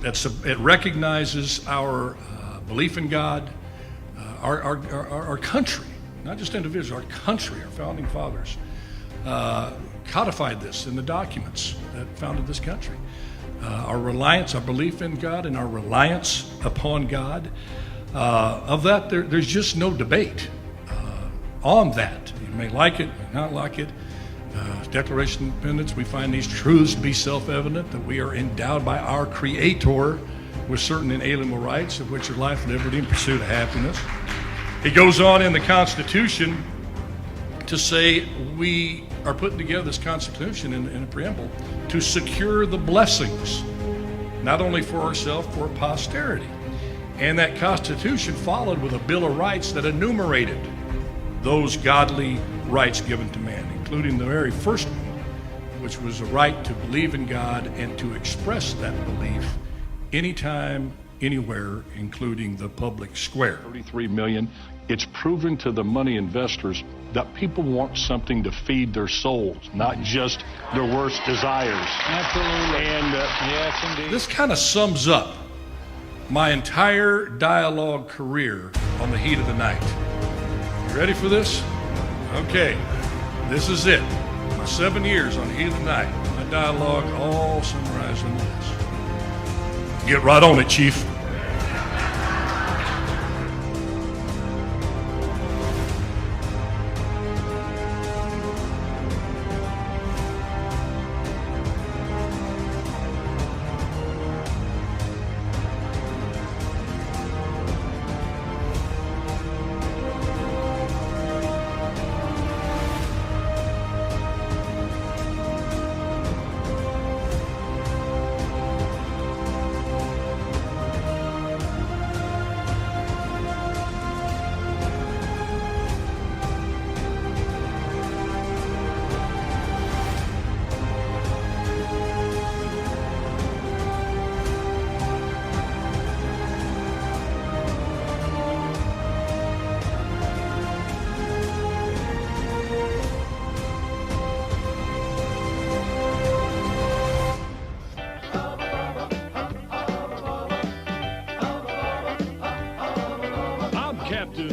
It recognizes our belief in God, our country, not just individuals, our country, our founding fathers codified this in the documents that founded this country. Our reliance, our belief in God, and our reliance upon God. Of that, there's just no debate on that. You may like it, may not like it. Declaration of Independence, we find these truths to be self-evident, that we are endowed by our Creator with certain inalienable rights, of which are life, liberty, and pursuit of happiness. He goes on in the Constitution to say we are putting together this Constitution in a preamble to secure the blessings, not only for ourselves, for posterity. And that Constitution followed with a Bill of Rights that enumerated those godly rights given to man, including the very first one, which was a right to believe in God and to express that belief anytime, anywhere, including the public square. 33 million. It's proven to the money investors that people want something to feed their souls, not just their worst desires. Absolutely. And yes, indeed. This kind of sums up my entire dialogue career on the heat of the night. You ready for this? Okay, this is it. My 7 years on the heat of the night. My dialogue all summarized in this. Get right on it, Chief.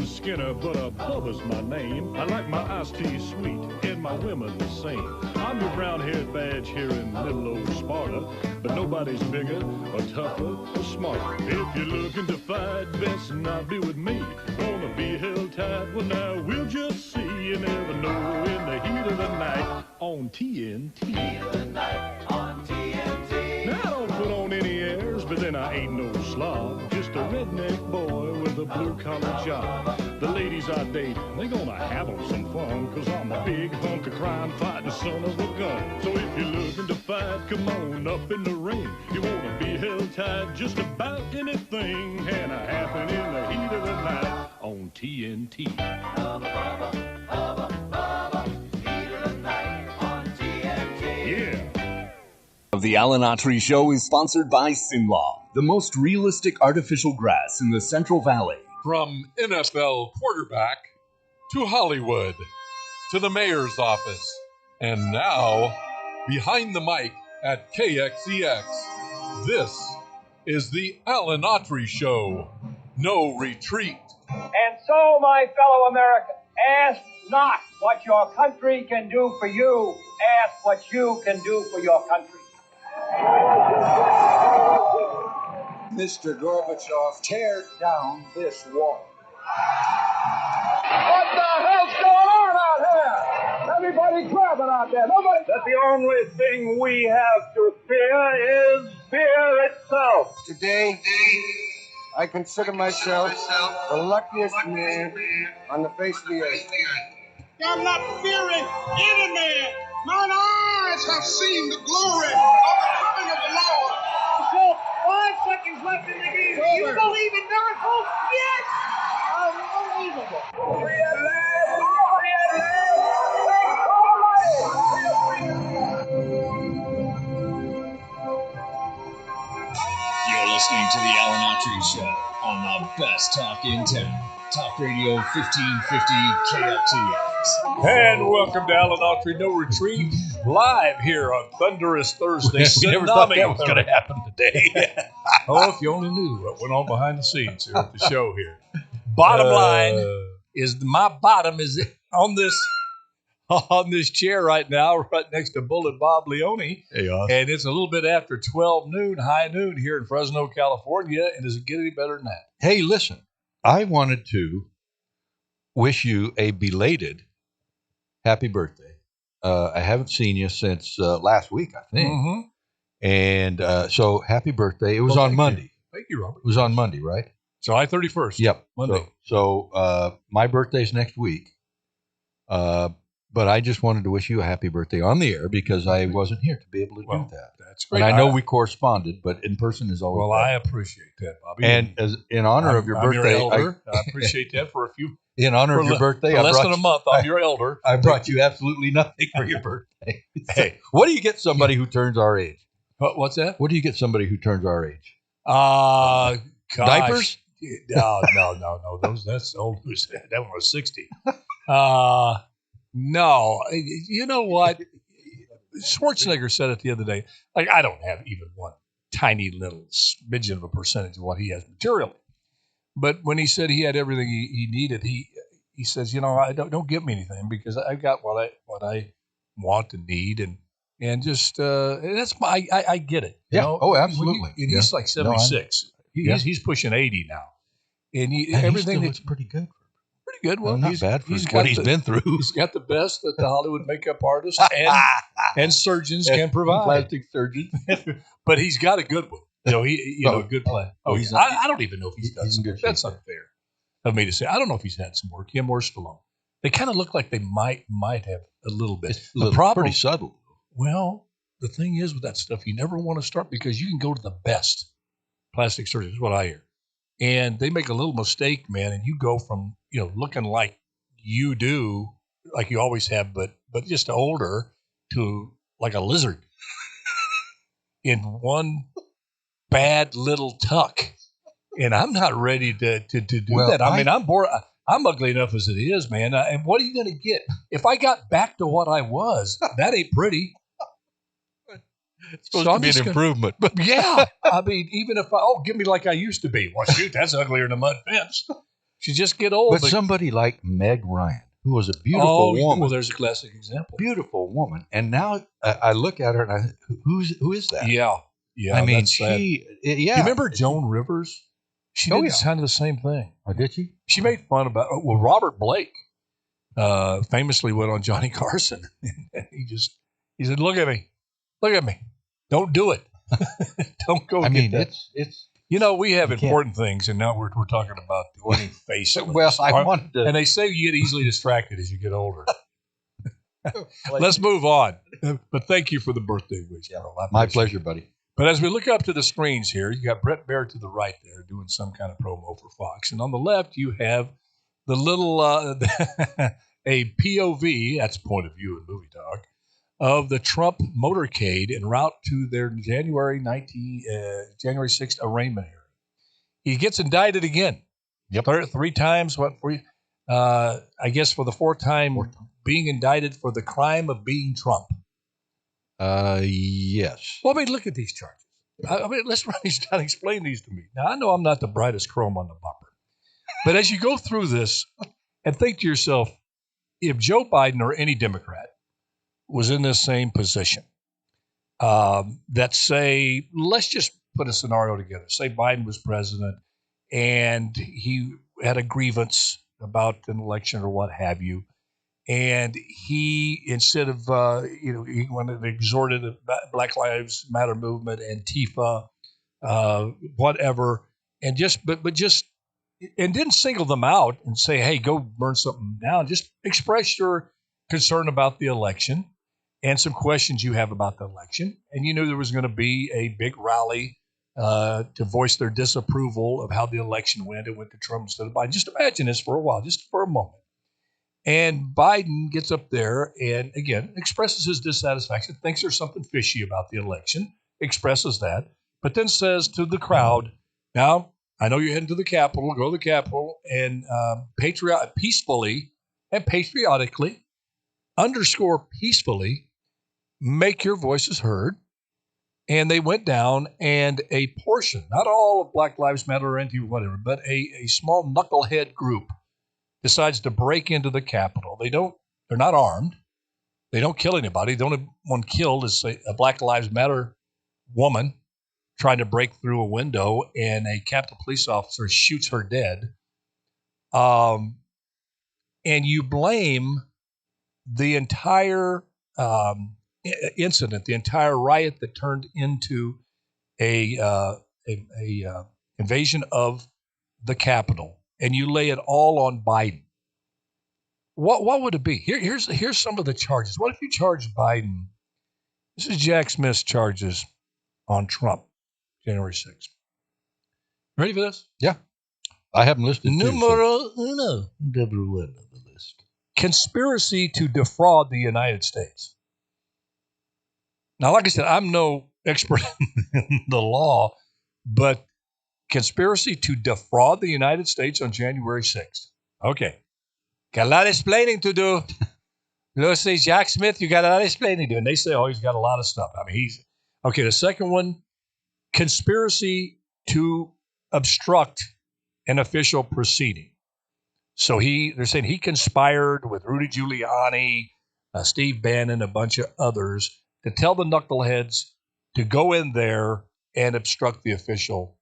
Skinner, but Bubba's my name. I like my iced tea sweet and my women the same. I'm your brown-haired badge here in little old Sparta, but nobody's bigger or tougher or smarter. If you're looking to fight, best not be with me. Gonna be held tight, well now we'll just see. You never know in the heat of the night on TNT. Heat of the night on TNT. Now I don't put on any airs, but then I ain't no slob. Just a redneck boy with a blue-collar job. The ladies I date, they gonna have some fun, cause I'm a big hunk of crime fighting son of a gun. So if you're looking to fight, come on up in the ring. You wanna be held tight, just about anything can happen in the heat of the night on TNT. Hubba, hubba, hubba, hubba, heat of the night on TNT. Yeah. The Alan Autry Show is sponsored by Sinlaw, the most realistic artificial grass in the Central Valley. From NFL quarterback to Hollywood to the mayor's office, and now behind the mic at KXEX, this is the Alan Autry Show. No retreat. And so, my fellow Americans, ask not what your country can do for you, ask what you can do for your country. Mr. Gorbachev, tear down this wall. What the hell's going on out here? Everybody grabbing out there. Nobody. That the only thing we have to fear is fear itself. Today, I consider myself the luckiest man on the face of the earth. I'm not fearing any man. Mine eyes have seen the glory of the coming of the Lord. So, 5 seconds left in the game. Do you believe in miracles? Yes! Unbelievable. We are live. We are You're listening to the Alan Autry Show on the best talk in town. Talk Radio 1550 KFTX. And welcome to Alan Autry No Retreat, live here on Thunderous Thursday. We never thought that was going to happen today. Oh, if you only knew what went on behind the scenes here at the show here. Bottom line is my bottom is on this chair right now, right next to Bullet Bob Leone. Hey, Austin. And it's a little bit after 12 noon, high noon here in Fresno, California. And does it get any better than that? Hey, listen, I wanted to wish you a belated happy birthday. I haven't seen you since last week, I think. Mm-hmm. And so happy birthday. It was on Monday. Thank you, Robert. It was on Monday, right? July 31st. Yep. Monday. So my birthday's next week. But I just wanted to wish you a happy birthday on the air because I wasn't here to be able to do that. That's great. And I know we corresponded, but in person is always better. I appreciate that, Bobby. And as in honor of your birthday, your elder. I appreciate that for a few. In honor of your birthday, for less than a month, I'm your elder. I brought you absolutely nothing for your birthday. Hey, what do you get somebody who turns our age? What's that? What do you get somebody who turns our age? Diapers? No. That's old. That one was 60. No. You know what? Schwarzenegger said it the other day. Like, I don't have even one tiny little smidgen of a percentage of what he has materially. But when he said he had everything he needed, he says, I don't give me anything because I've got what I want and need and just that's my I get it. Yeah. Oh, absolutely. He's like 76. He's pushing 80 now, and everything that's pretty good. Pretty good. Well, not bad for what he's been through. He's got the best that the Hollywood makeup artists and surgeons can provide. Plastic surgeons, but he's got a good one. A good plan. I don't even know if he's done some work. That's unfair of me to say. I don't know if he's had some work. Him or Stallone. They kind of look like they might have a little bit. The problem, pretty subtle. Well, the thing is with that stuff, you never want to start because you can go to the best plastic surgeons, is what I hear. And they make a little mistake, man, and you go from, looking like you do, like you always have, but just older to like a lizard in one bad little tuck. And I'm not ready to do that. I mean, I'm bored. I'm ugly enough as it is, man. And what are you going to get? If I got back to what I was, that ain't pretty. It's supposed to be an improvement. But yeah. I mean, even if give me like I used to be. Well, shoot, that's uglier than a mud fence. You just get old. But somebody like Meg Ryan, who was a beautiful woman. Well, there's a classic example. Beautiful woman. And now I look at her and I who is that? Yeah. Yeah. I mean, You remember Joan Rivers? She did kind of the same thing. Oh, did she? She made fun about, Robert Blake famously went on Johnny Carson. And he said, look at me. Don't do it. Don't go get that. It's we have important things, and now we're talking about doing face. Well, I wanted to. And they say you get easily distracted as you get older. Let's move on. But thank you for the birthday wish, Earl. My pleasure, buddy. But as we look up to the screens here, you got Brett Baer to the right there doing some kind of promo for Fox. And on the left, you have the little, a POV, that's point of view in movie talk, of the Trump motorcade en route to their January 6th arraignment hearing. He gets indicted again. Yep. Three times. I guess for the fourth time being indicted for the crime of being Trump. Yes. Well, I mean, look at these charges. Let's run these down. Explain these to me. Now, I know I'm not the brightest chrome on the bumper, but as you go through this and think to yourself, if Joe Biden or any Democrat was in this same position, that say, let's just put a scenario together. Say Biden was president and he had a grievance about an election or what have you. And he, instead of, he wanted to exhorted the Black Lives Matter movement, Antifa, whatever, and and didn't single them out and say, hey, go burn something down. Just express your concern about the election and some questions you have about the election. And you knew there was going to be a big rally to voice their disapproval of how the election went. It went to Trump instead of Biden. Just imagine this for a while, just for a moment. And Biden gets up there and, again, expresses his dissatisfaction, thinks there's something fishy about the election, expresses that, but then says to the crowd, now, I know you're heading to the Capitol, go to the Capitol, and peacefully and patriotically, underscore peacefully, make your voices heard And they went down, and a portion, not all of Black Lives Matter or anything, whatever, but a small knucklehead group decides to break into the Capitol. They're not armed. They don't kill anybody. The only one killed is a Black Lives Matter woman trying to break through a window, and a Capitol police officer shoots her dead. And you blame the entire incident, the entire riot that turned into a invasion of the Capitol, and you lay it all on Biden. What would it be? Here's some of the charges. What if you charge Biden? This is Jack Smith's charges on Trump, January 6th. Ready for this? Yeah. I have them listed too. Numero uno, number one on the list. Conspiracy to defraud the United States. Now, like I said, I'm no expert in the law, but conspiracy to defraud the United States on January 6th. Okay. Got a lot of explaining to do. Let's say Jack Smith, you got a lot of explaining to do. And they say, oh, he's got a lot of stuff. I mean, okay. The second one, conspiracy to obstruct an official proceeding. So they're saying he conspired with Rudy Giuliani, Steve Bannon, a bunch of others to tell the knuckleheads to go in there and obstruct the official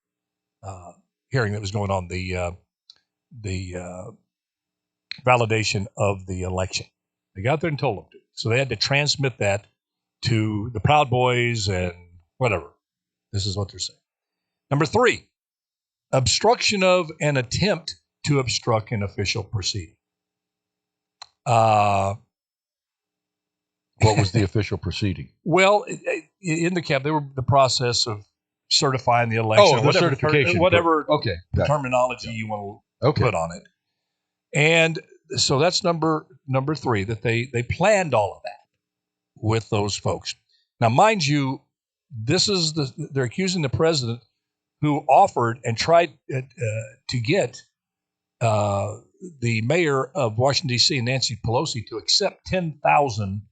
hearing that was going on, the validation of the election. They got there and told them to. So they had to transmit that to the Proud Boys and whatever. This is what they're saying. Number 3, obstruction of an attempt to obstruct an official proceeding. What was the official proceeding? Well, in the cap, they were the process of certifying the election. Oh, the certification. Whatever okay, terminology you want to put on it. And so that's number 3, that they planned all of that with those folks. Now, mind you, they're accusing the president, who offered and tried to get the mayor of Washington, D.C., Nancy Pelosi, to accept 10,000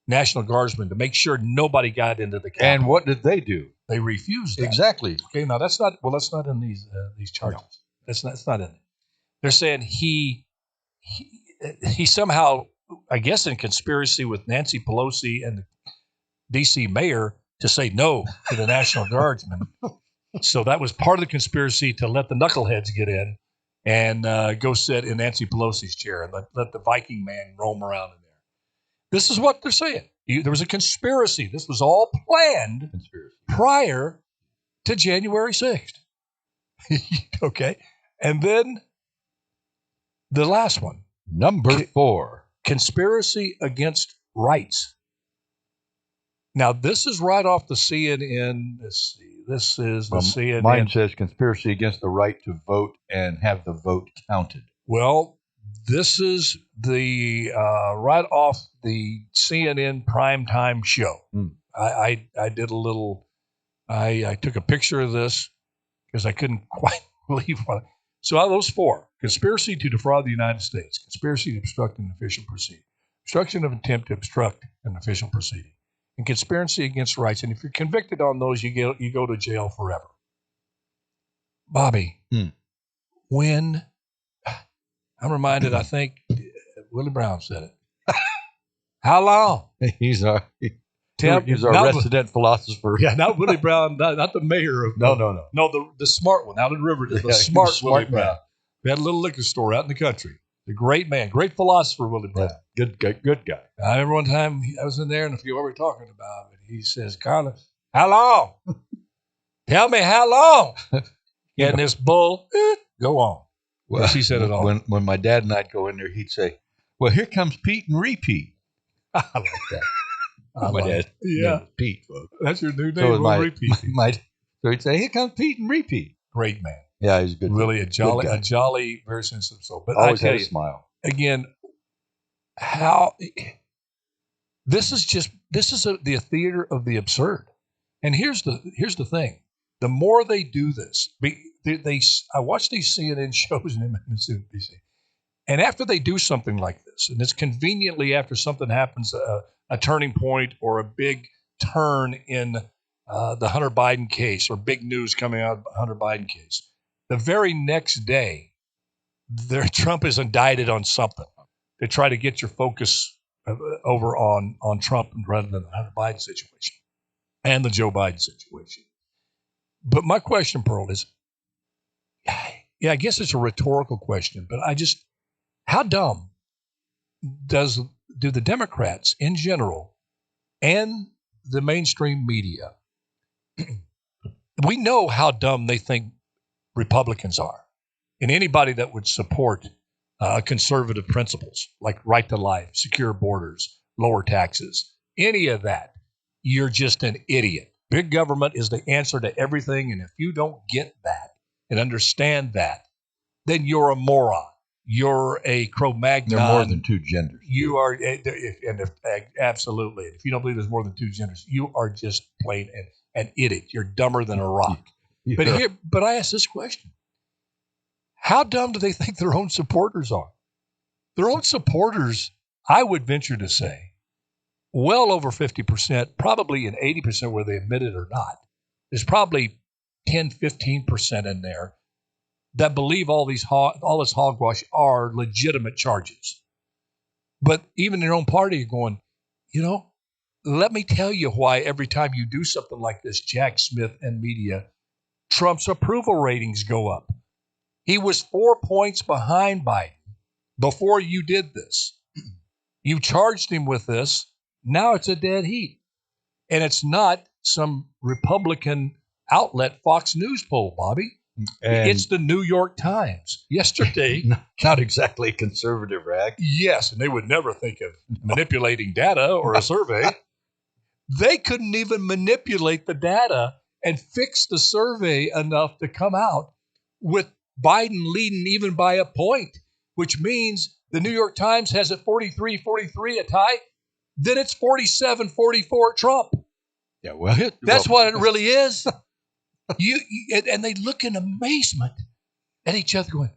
National Guardsmen to make sure nobody got into the Capitol. And what did they do? They refused that. Exactly. Okay, now that's not in these charges. No. That's not in it. They're saying he somehow, I guess, in conspiracy with Nancy Pelosi and the D.C. mayor to say no to the National Guardsmen. So that was part of the conspiracy to let the knuckleheads get in and go sit in Nancy Pelosi's chair and let the Viking man roam around in there. This is what they're saying. There was a conspiracy. This was all planned prior to January 6th. Okay. And then the last one. Number 4. Conspiracy against rights. Now, this is right off the CNN. Let's see. This is the CNN. Mine says conspiracy against the right to vote and have the vote counted. Well, this is the right off the CNN primetime show. I did a little. I took a picture of this because I couldn't quite believe what. So out of those 4, conspiracy to defraud the United States, conspiracy to obstruct an official proceeding, obstruction of attempt to obstruct an official proceeding, and conspiracy against rights. And if you're convicted on those, you go to jail forever. Bobby, when I'm reminded, I think Willie Brown said it. How long? He's our resident philosopher. Yeah, not Willie Brown, not the mayor of. No, the smart one out in Riverdale. The smart Willie Brown. We had a little liquor store out in the country. The great man, great philosopher, Willie Brown. Yeah, good guy. I remember one time I was in there, and if you were talking about it, he says, "Carlos, how long? Tell me how long." And this bull, go on. Well, she said it all. When my dad and I'd go in there, he'd say, "Well, here comes Pete and Repeat." I like that. My dad, Pete. That's your new name, Repeat. So he'd say, "Here comes Pete and Repeat." Great man. Yeah, he's a good. Really a jolly, very sensitive soul. But always I tell had a you, smile. Again, how this is the theater of the absurd. And here's the thing: the more they do this, I watch these CNN shows in MSNBC, and after they do something like this, and it's conveniently after something happens, a turning point or a big turn in the Hunter Biden case or big news coming out of the Hunter Biden case. The very next day, Trump is indicted on something to try to get your focus over on Trump rather than the Hunter Biden situation and the Joe Biden situation. But my question, Pearl, is, yeah, I guess it's a rhetorical question, but how dumb do the Democrats in general and the mainstream media, we know how dumb they think Republicans are, and anybody that would support conservative principles like right to life, secure borders, lower taxes, any of that, you're just an idiot. Big government is the answer to everything, and if you don't get that and understand that, then you're a moron. You're a Cro-Magnon. There are more than two genders. You are, absolutely. If you don't believe there's more than two genders, you are just plain an idiot. You're dumber than a rock. But I ask this question: how dumb do they think their own supporters are? Their own supporters, I would venture to say, well over 50%, probably in 80%, whether they admit it or not. There's probably 10, 15% in there that believe all this hogwash are legitimate charges. But even their own party are going, let me tell you why every time you do something like this, Jack Smith and media, Trump's approval ratings go up. He was 4 points behind Biden before you did this. You charged him with this. Now it's a dead heat. And it's not some Republican outlet Fox News poll, Bobby. And it's the New York Times. Yesterday. Not exactly a conservative rag. Yes, and they would never think of manipulating data or a survey. They couldn't even manipulate the data and fix the survey enough to come out with Biden leading even by a point, which means the New York Times has it 43-43, a tie. Then it's 47-44 Trump. Yeah, well, that's what it really is. And they look in amazement at each other going,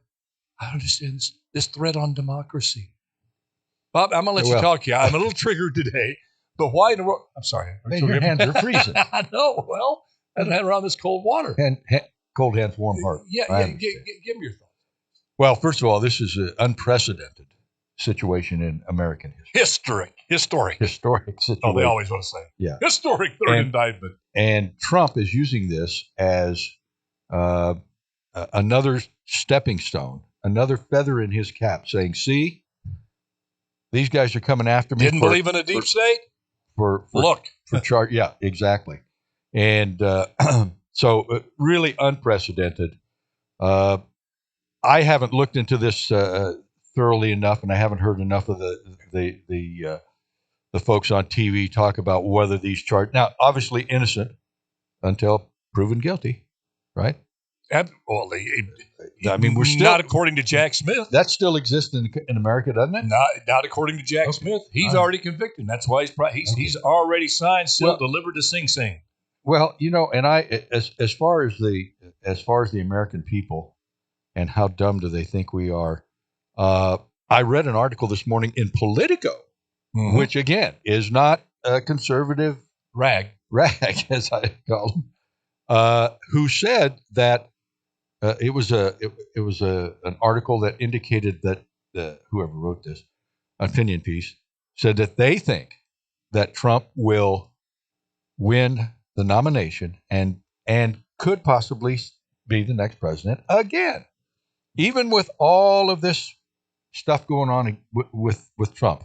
I understand this threat on democracy. Bob, I'm going to let you talk here. I'm a little triggered today, but why in the world? I'm sorry. Man, your hands are freezing. I know. Well, I've had around this cold water. And cold hands, warm heart. Yeah, give me your thoughts. Well, first of all, this is an unprecedented situation in American history. Historic situation. Oh, they always want to say. Yeah. Historic third indictment. And Trump is using this as another stepping stone, another feather in his cap, saying, see, these guys are coming after me. Didn't believe in a deep state? For charge. Yeah, exactly. And so really unprecedented. I haven't looked into this thoroughly enough, and I haven't heard enough of the folks on TV talk about whether these charges. Now, obviously innocent until proven guilty, right? Well, we're still not according to Jack Smith. That still exists in America, doesn't it? Not according to Jack Smith. He's already convicted. That's why he's already signed, sealed, delivered to Sing Sing. Well, and as far as the American people and how dumb do they think we are, I read an article this morning in Politico, which again is not a conservative rag as I call them, who said that it was an article that indicated that whoever wrote this opinion piece said that they think that Trump will win the nomination and could possibly be the next president again, even with all of this stuff going on with Trump.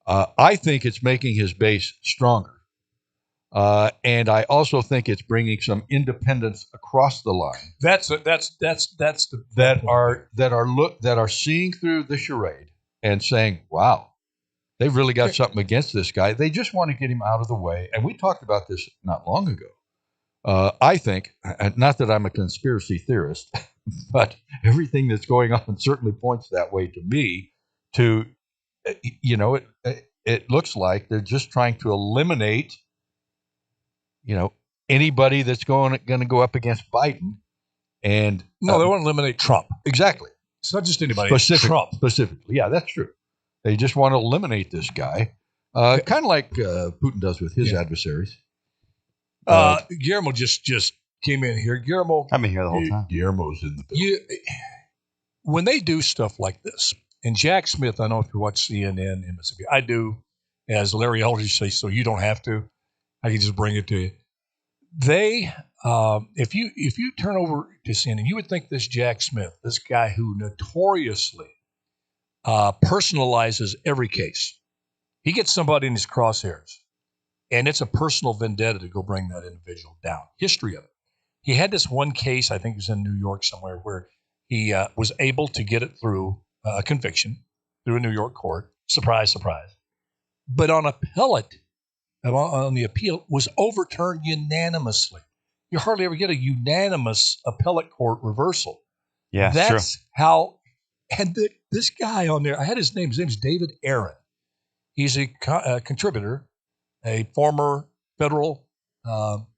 I think it's making his base stronger. And I also think it's bringing some independence across the line. That are seeing through the charade and saying, "Wow, they've really got something against this guy." They just want to get him out of the way. And we talked about this not long ago. I think, not that I'm a conspiracy theorist, but everything that's going on certainly points that way to me. It looks like they're just trying to eliminate, anybody that's going to go up against Biden. And they want to eliminate Trump. Exactly. It's not just anybody. Trump specifically. Yeah, that's true. They just want to eliminate this guy, kind of like Putin does with his adversaries. Guillermo just came in here. Guillermo, I've been here the whole time. Guillermo's in the building. When they do stuff like this, and Jack Smith, I know if you watch CNN, MSNBC, I do, as Larry Eldridge says, so you don't have to. I can just bring it to you. They, if you turn over to CNN, you would think this Jack Smith, this guy who notoriously personalizes every case, he gets somebody in his crosshairs, and it's a personal vendetta to go bring that individual down. History of it. He had this one case, I think it was in New York somewhere, where he was able to get it through a conviction through a New York court. Surprise, surprise. But on the appeal, was overturned unanimously. You hardly ever get a unanimous appellate court reversal. Yeah, that's true. how. And this guy on there, I had his name. His name is David Aaron. He's a contributor, a former federal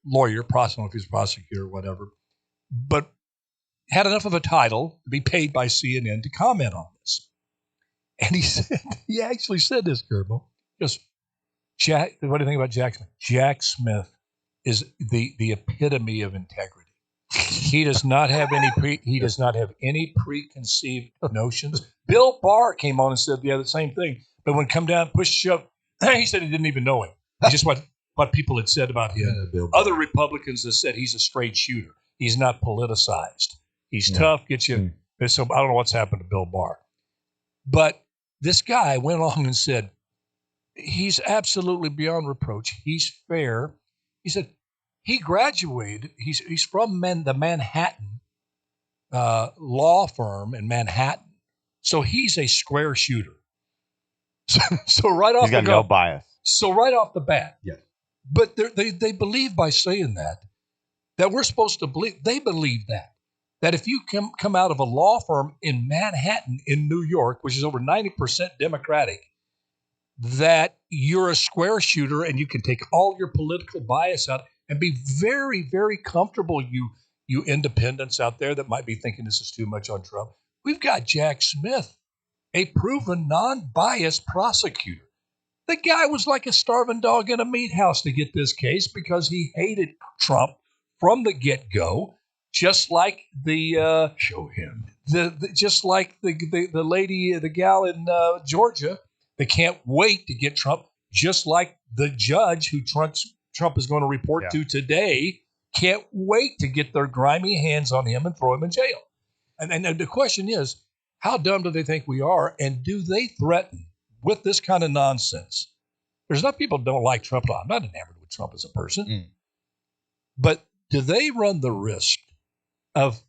lawyer, I don't know if he's a prosecutor or whatever, but had enough of a title to be paid by CNN to comment on this. And he actually said this, Gerbo. Just Jack, what do you think about Jack Smith? Jack Smith is the epitome of integrity. He does not have any preconceived notions. Bill Barr came on and said the same thing, but when come down, push shove, he said he didn't even know him. It's just what people had said about him. Other Republicans have said he's a straight shooter. He's not politicized. He's tough. Gets you. So I don't know what's happened to Bill Barr, but this guy went along and said he's absolutely beyond reproach. He's fair. He said he graduated. He's from the Manhattan law firm in Manhattan, so he's a square shooter. So right off, he's got no bias. So right off the bat, yes. But they believe by saying that we're supposed to believe. They believe that if you come out of a law firm in Manhattan in New York, which is over 90% Democratic, that you're a square shooter and you can take all your political bias out and be very, very comfortable. You independents out there that might be thinking this is too much on Trump. We've got Jack Smith, a proven non-biased prosecutor. The guy was like a starving dog in a meat house to get this case because he hated Trump from the get-go, just like the just like the lady, the gal in Georgia, they can't wait to get Trump, just like the judge who Trump is going to report to today can't wait to get their grimy hands on him and throw him in jail. And the question is, how dumb do they think we are, and do they threaten with this kind of nonsense? There's enough people who don't like Trump. I'm not enamored with Trump as a person. But do they run the risk of,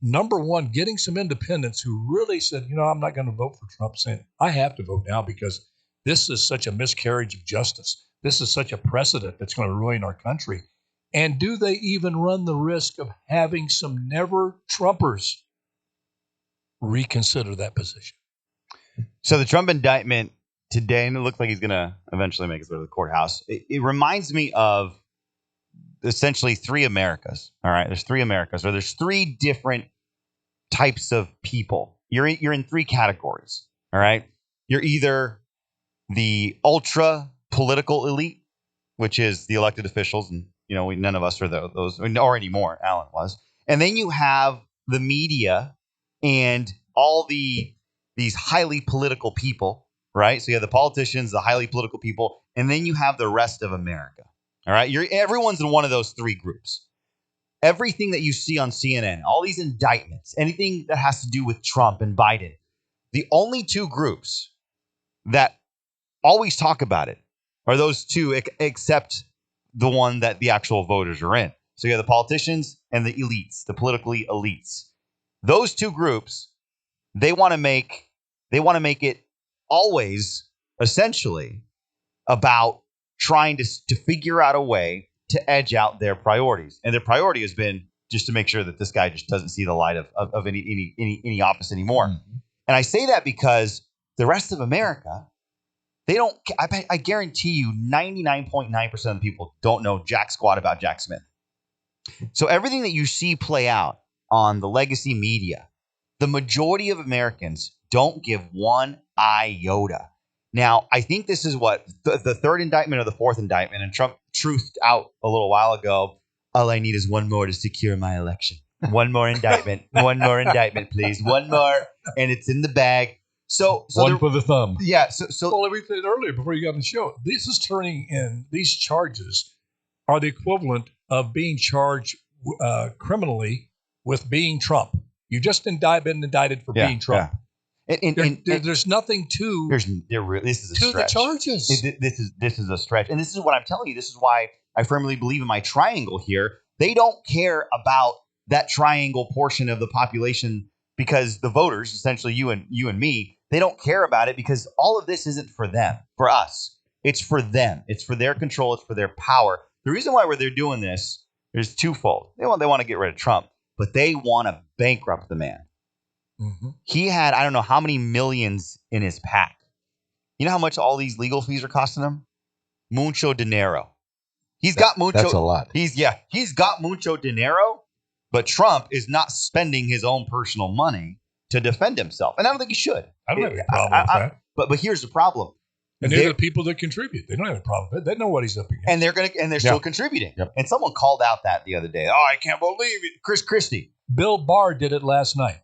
number one, getting some independents who really said, I'm not going to vote for Trump, saying, I have to vote now because this is such a miscarriage of justice. This is such a precedent that's going to ruin our country. And do they even run the risk of having some never-Trumpers reconsider that position? So the Trump indictment today, and it looks like he's going to eventually make his way to the courthouse. It reminds me of essentially three Americas. All right, there's three Americas, or there's three different types of people. You're in three categories. All right, you're either the ultra political elite, which is the elected officials, and none of us are those or anymore. Alan was, and then you have the media and all these highly political people, right? So you have the politicians, the highly political people, and then you have the rest of America. All right, everyone's in one of those three groups. Everything that you see on CNN, all these indictments, anything that has to do with Trump and Biden, the only two groups that always talk about it are those two, except the one that the actual voters are in. So you have the politicians and the elites, the politically elites. Those two groups, they want to make it always essentially about trying to figure out a way to edge out their priorities. And their priority has been just to make sure that this guy just doesn't see the light of any office anymore. Mm-hmm. And I say that because the rest of America, they don't, I guarantee you 99.9% of the people don't know jack squat about Jack Smith. So everything that you see play out on the legacy media, the majority of Americans don't give one iota. Now, I think this is what the third indictment or the fourth indictment, and Trump truthed out a little while ago. All I need is one more to secure my election. One more indictment. One more indictment, please. One more, and it's in the bag. So one for the thumb. Yeah. So well, we said earlier before you got on the show, this is turning in. These charges are the equivalent of being charged criminally with being Trump. You just been indicted for being Trump. And there's nothing to this is a to stretch. the charges. This is a stretch, and this is what I'm telling you. This is why I firmly believe in my triangle here. They don't care about that triangle portion of the population because the voters, essentially you and me, they don't care about it because all of this isn't for them, for us. It's for them. It's for their control. It's for their power. The reason why they're doing this is twofold. They want to get rid of Trump, but they want to bankrupt the man. Mm-hmm. He had, I don't know how many millions in his pack. You know how much all these legal fees are costing him? Mucho dinero. Got mucho. That's a lot. He's got mucho dinero, but Trump is not spending his own personal money to defend himself. And I don't think he should. I don't have any problem with that. But here's the problem. And they're the people that contribute. They don't have a problem with it. They know what he's up against. And they're still contributing. Yep. And someone called out that the other day. Oh, I can't believe it. Chris Christie. Bill Barr did it last night.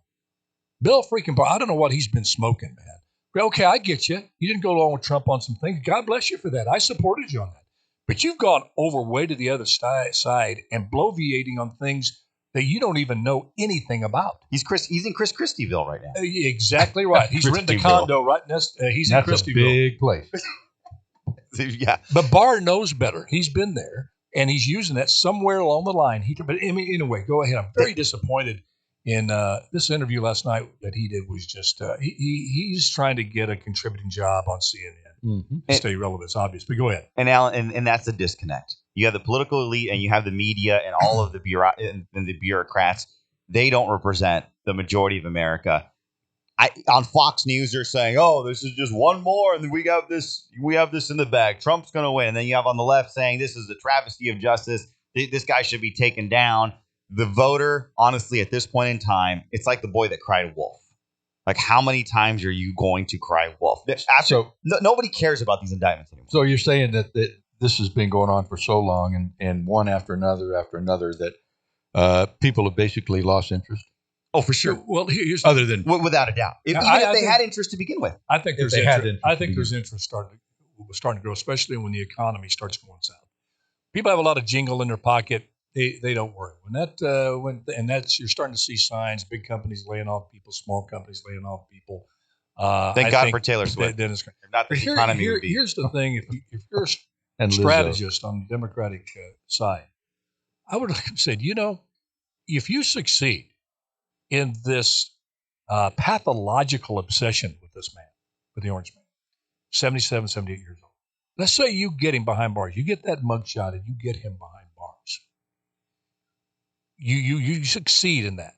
Bill freaking Barr. I don't know what he's been smoking, man. Okay, I get you. You didn't go along with Trump on some things. God bless you for that. I supported you on that. But you've gone way to the other side and bloviating on things that you don't even know anything about. He's in Chris Christieville right now. Exactly right. He's rented a condo right next. He's in Christieville. That's a big place. Yeah. But Barr knows better. He's been there, and he's using that somewhere along the line. But anyway, go ahead. I'm very disappointed in this interview last night that he did was just he's trying to get a contributing job on CNN. Mm-hmm. To stay relevant, it's obvious. But go ahead. And Alan, and that's the disconnect. You have the political elite and you have the media and all of the the bureaucrats. They don't represent the majority of America. On Fox News, they're saying, "Oh, this is just one more, and then we have this in the bag. Trump's going to win." And then you have on the left saying, "This is a travesty of justice. This guy should be taken down." The voter, honestly, at this point in time, it's like the boy that cried wolf. Like, how many times are you going to cry wolf? Nobody cares about these indictments anymore. So you're saying that this has been going on for so long, and one after another, that people have basically lost interest? Oh, for sure. Well, here's other than without a doubt, even if they had interest to begin with. I think there's interest. I think there's interest starting to grow, especially when the economy starts going south. People have a lot of jingle in their pocket. They don't worry you're starting to see signs. Big companies laying off people, small companies laying off people. Thank God for Taylor Swift. Not the economy would be. Here's the thing: if you're a strategist on the Democratic side, I would have said, if you succeed in this pathological obsession with this man, with the Orange Man, 77, 78 years old. Let's say you get him behind bars. You get that mugshot and you get him behind bars. You succeed in that.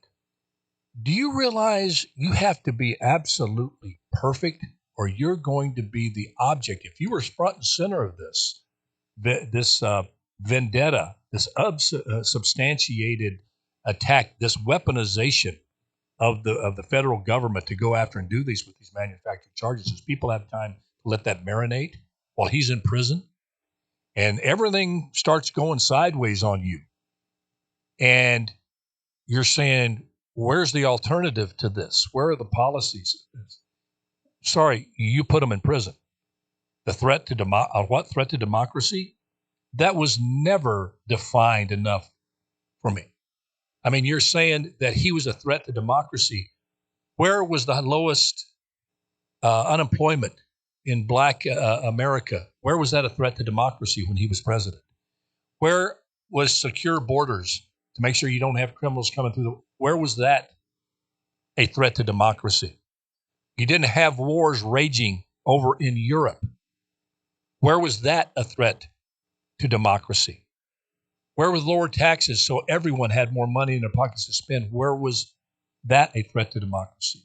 Do you realize you have to be absolutely perfect or you're going to be the object? If you were front and center of this vendetta, this substantiated attack, this weaponization of the federal government to go after and do these with these manufactured charges, does people have time to let that marinate while he's in prison? And everything starts going sideways on you. And you're saying, where's the alternative to this? Where are the policies? Sorry, you put them in prison. The threat to what threat to democracy? That was never defined enough for me. I mean, you're saying that he was a threat to democracy. Where was the lowest unemployment in Black America? Where was that a threat to democracy when he was president? Where was secure borders to make sure you don't have criminals coming through? Where was that a threat to democracy? You didn't have wars raging over in Europe. Where was that a threat to democracy? Where was lower taxes so everyone had more money in their pockets to spend? Where was that a threat to democracy?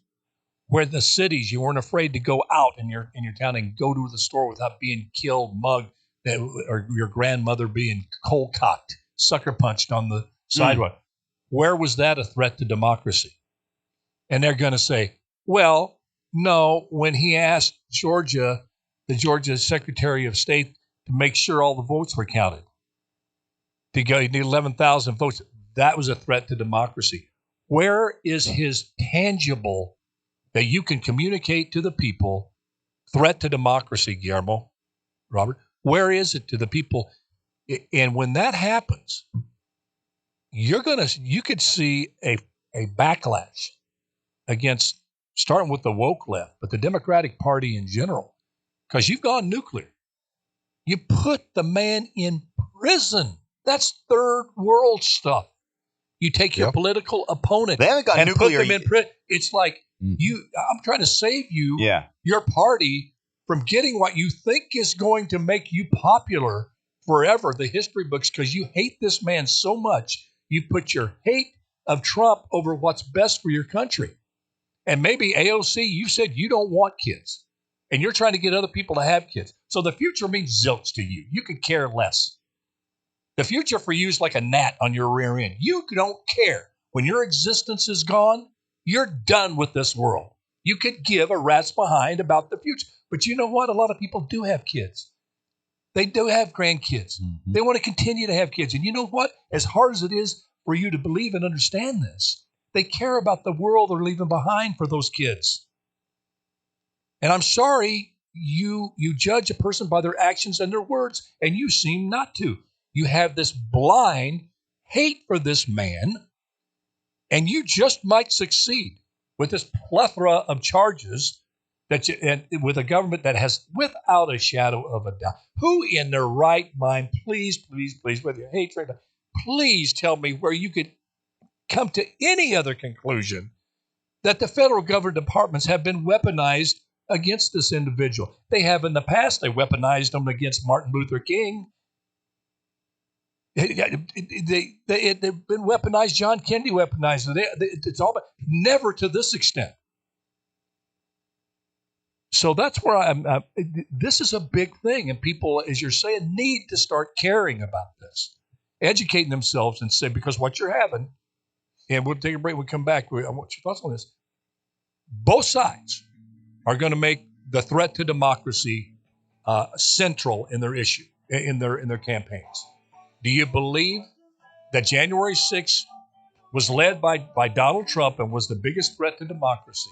Where in the cities you weren't afraid to go out in your town and go to the store without being killed, mugged, or your grandmother being cold-cocked, sucker punched on the sidewalk. Where was that a threat to democracy? And they're going to say, well, no, when he asked Georgia the Georgia Secretary of State to make sure all the votes were counted. You need 11,000 votes. That was a threat to democracy. Where is his tangible that you can communicate to the people threat to democracy, Guillermo, Robert? Where is it to the people? And when that happens, you could see a backlash against, starting with the woke left, but the Democratic Party in general, because you've gone nuclear. You put the man in prison. That's third world stuff. You take your political opponent They haven't got and nuclear put them in prison. It's like I'm trying to save you, your party, from getting what you think is going to make you popular forever, the history books, because you hate this man so much. You put your hate of Trump over what's best for your country. And maybe AOC, you said you don't want kids, and you're trying to get other people to have kids. So the future means zilch to you. You could care less. The future for you is like a gnat on your rear end. You don't care. When your existence is gone, you're done with this world. You could give a rat's behind about the future. But you know what? A lot of people do have kids. They do have grandkids. Mm-hmm. They want to continue to have kids. And you know what? As hard as it is for you to believe and understand this, they care about the world they're leaving behind for those kids. And I'm sorry, you judge a person by their actions and their words, and you seem not to. You have this blind hate for this man, and you just might succeed with this plethora of charges and with a government that has, without a shadow of a doubt, who in their right mind, please, whether you hate Trump, please tell me where you could come to any other conclusion that the federal government departments have been weaponized against this individual. They have in the past. They weaponized them against Martin Luther King. They've been weaponized. John Kennedy weaponized. It's all, but never to this extent. So that's where this is a big thing, and people, as you're saying, need to start caring about this, educating themselves, and say, because what you're having, and we'll take a break. We'll come back. I want your thoughts on this. Both sides are going to make the threat to democracy central in their issue, in their campaigns. Do you believe that January 6th was led by Donald Trump and was the biggest threat to democracy,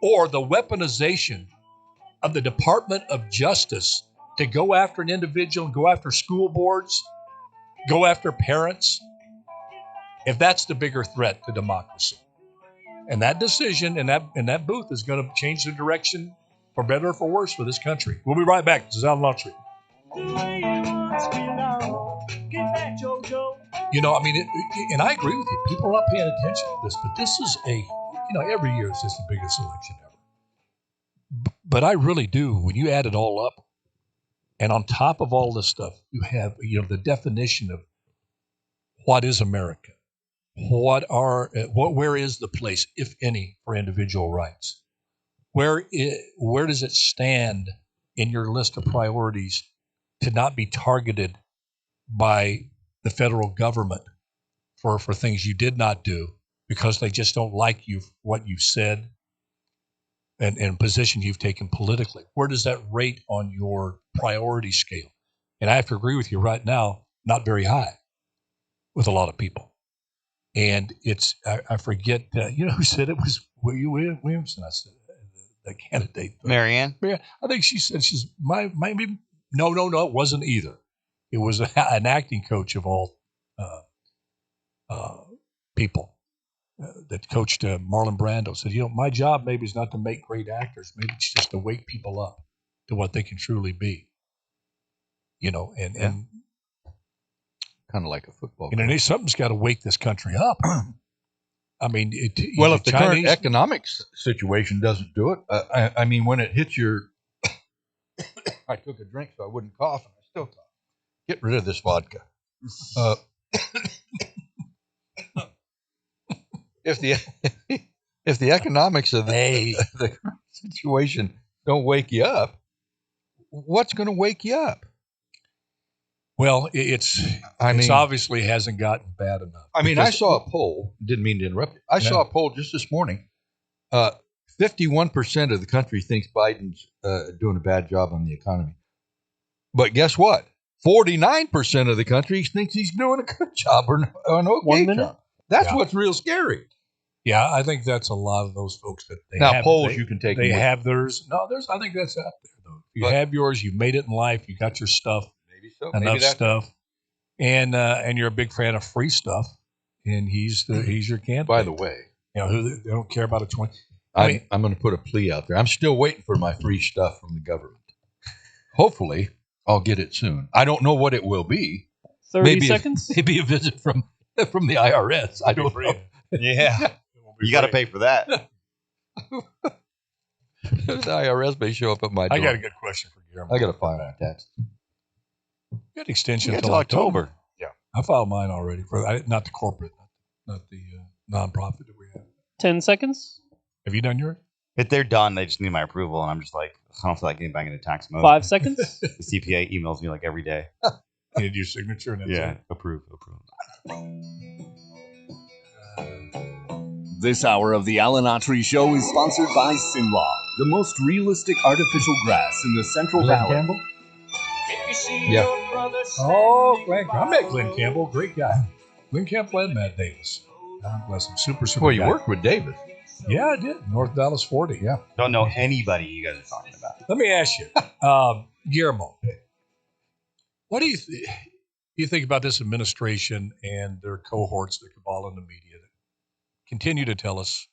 or the weaponization of the Department of Justice to go after an individual, go after school boards, go after parents, if that's the bigger threat to democracy? And that decision in that booth is going to change the direction for better or for worse for this country. We'll be right back. This is Autry. You know, I mean, and I agree with you. People are not paying attention to this, but this is every year it's just the biggest election ever. But I really do. When you add it all up, and on top of all this stuff, you have, the definition of what is America. Where is the place, if any, for individual rights? Where does it stand in your list of priorities to not be targeted by the federal government for things you did not do because they just don't like you, what you said, and position you've taken politically? Where does that rate on your priority scale? And I have to agree with you right now, not very high with a lot of people. And I forget, who said it was Williamson. I said, the candidate. Marianne? I think she said maybe, no, it wasn't either. It was an acting coach of all people that coached Marlon Brando. Said, my job maybe is not to make great actors. Maybe it's just to wake people up to what they can truly be. And kind of like a football. Something's got to wake this country up. I mean, if the current economic situation doesn't do it, I mean, when it hits your, I took a drink so I wouldn't cough, and I still cough. Get rid of this vodka. If the economics of the situation don't wake you up, what's going to wake you up? Well, it's obviously hasn't gotten bad enough. I mean, I saw a poll. Didn't mean to interrupt you. I saw a poll just this morning. 51% of the country thinks Biden's doing a bad job on the economy. But guess what? 49% of the country thinks he's doing a good job or an okay 1 minute? job. That's what's real scary. Yeah, I think that's a lot of those folks that they Now, have. polls you can take. They have theirs. No, there's. I think that's out there though. If you have yours, you made it in life. You got your stuff. Maybe so. Enough Maybe stuff, and you're a big fan of free stuff, and he's your candidate. By the way, who they don't care about a 20. I'm going to put a plea out there. I'm still waiting for my free stuff from the government. Hopefully, I'll get it soon. I don't know what it will be. 30 seconds? Maybe a visit from the IRS. I don't know. Yeah. You got to pay for that. The IRS may show up at my door. I got a good question for Guillermo. I got to file my tax. Good extension until October. Yeah. I filed mine already not the corporate, not the nonprofit that we have. 10 seconds? Have you done yours? If they're done, they just need my approval, and I'm just like, I don't feel like getting back into tax mode. 5 seconds? The CPA emails me like every day. You need your signature and that's it. Approve. This hour of the Alan Autry Show is sponsored by Sinlaw, the most realistic artificial grass in the Central Valley. Campbell? Yeah. Oh, I met Glenn Campbell. Great guy. Glenn Campbell and Matt Davis. God bless him. Super Well, you guy. worked with Davis. Yeah, I did. North Dallas 40. Yeah. Don't know anybody you guys are talking about. Let me ask you, Guillermo, what do you think about this administration and their cohorts that cabal in the media that continue to tell us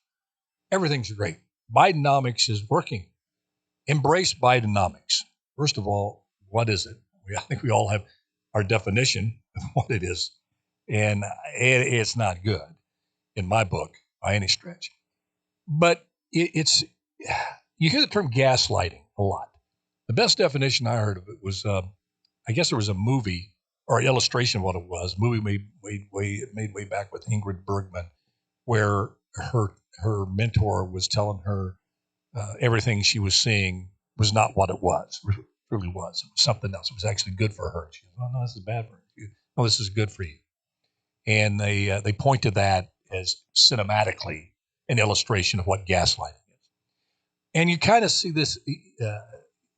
everything's great? Bidenomics is working. Embrace Bidenomics. First of all, what is it? I think we all have our definition of what it is. And it's not good in my book by any stretch. But it's you hear the term gaslighting a lot. The best definition I heard of it was, I guess there was a movie or an illustration of what it was. A movie made way back with Ingrid Bergman, where her mentor was telling her everything she was seeing was not what it was. It really was. It was something else. It was actually good for her. She goes, "Oh no, this is bad for you. No, this is good for you." And they point to that as cinematically an illustration of what gaslighting is. And you kind of see this